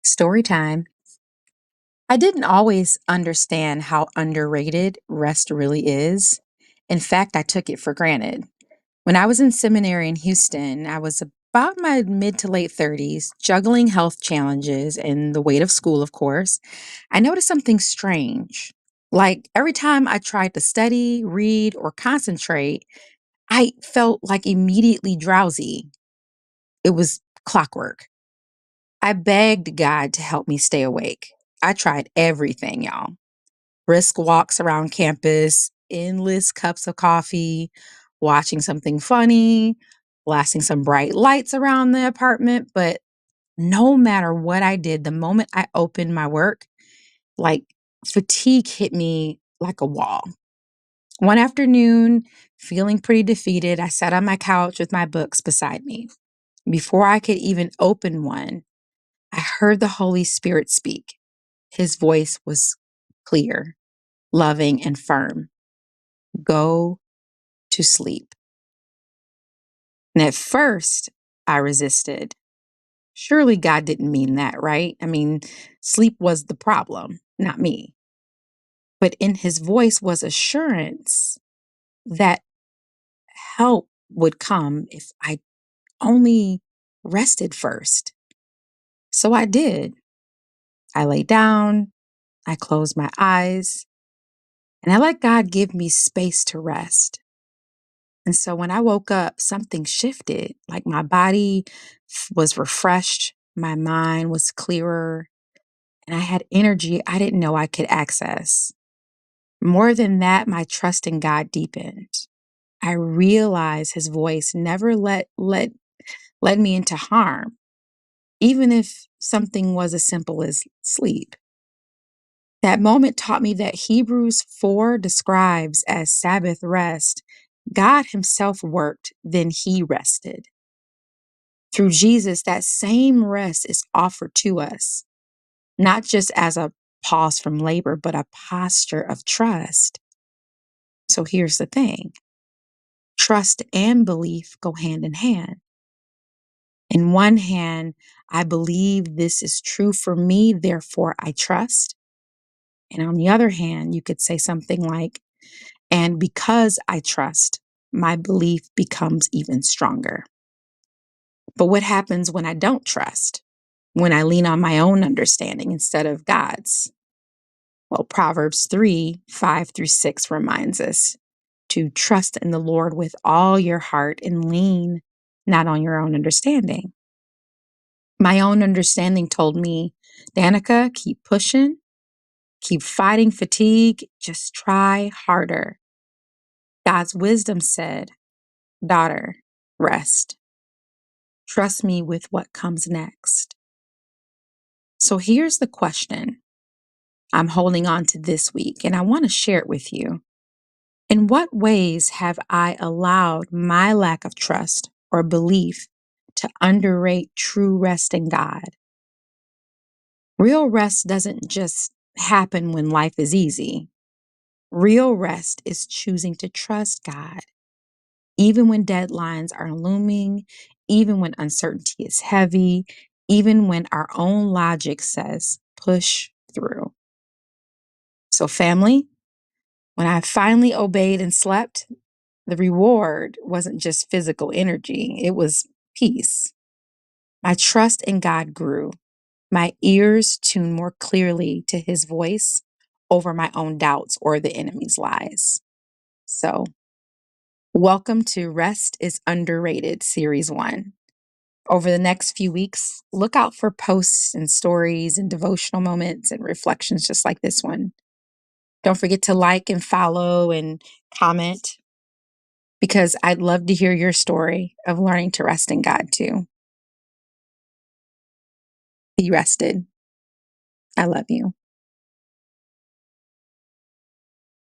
Story time. I didn't always understand how underrated rest really is. In fact, I took it for granted. When I was in seminary in Houston, I was about my mid to late 30s, juggling health challenges and the weight of school, of course. I noticed something strange. Like every time I tried to study, read, or concentrate, I felt like immediately drowsy. It was clockwork. I begged God to help me stay awake. I tried everything, y'all. Brisk walks around campus, endless cups of coffee, watching something funny, blasting some bright lights around the apartment. But no matter what I did, the moment I opened my work, like fatigue hit me like a wall. One afternoon, feeling pretty defeated, I sat on my couch with my books beside me. Before I could even open one, I heard the Holy Spirit speak. His voice was clear, loving, and firm. Go to sleep. And at first, I resisted. Surely God didn't mean that, right? I mean, sleep was the problem, not me. But in his voice was assurance that help would come if I only rested first. So I did. I lay down, I closed my eyes, and I let God give me space to rest. And so when I woke up, something shifted. Like my body was refreshed, my mind was clearer, and I had energy I didn't know I could access. More than that, my trust in God deepened. I realized his voice never led me into harm, even if something was as simple as sleep. That moment taught me that Hebrews 4 describes as Sabbath rest. God himself worked, then he rested. Through Jesus, that same rest is offered to us, not just as a pause from labor, but a posture of trust. So here's the thing: trust and belief go hand in hand. In one hand, I believe this is true for me, therefore I trust. And on the other hand, you could say something like, and because I trust, my belief becomes even stronger. But what happens when I don't trust? When I lean on my own understanding instead of God's? Well, Proverbs 3:5-6 reminds us to trust in the Lord with all your heart and lean not on your own understanding. My own understanding told me, Danica, keep pushing, keep fighting fatigue, just try harder. God's wisdom said, daughter, rest. Trust me with what comes next. So here's the question I'm holding on to this week, and I want to share it with you. In what ways have I allowed my lack of trust or belief to underrate true rest in God? Real rest doesn't just happen when life is easy. Real rest is choosing to trust God, even when deadlines are looming, even when uncertainty is heavy, even when our own logic says push through. So, family, when I finally obeyed and slept, the reward wasn't just physical energy, it was peace. My trust in God grew. My ears tuned more clearly to his voice over my own doubts or the enemy's lies. So, welcome to Rest is Underrated Series 1. Over the next few weeks, look out for posts and stories and devotional moments and reflections just like this one. Don't forget to like and follow and comment, because I'd love to hear your story of learning to rest in God too. Be rested. I love you.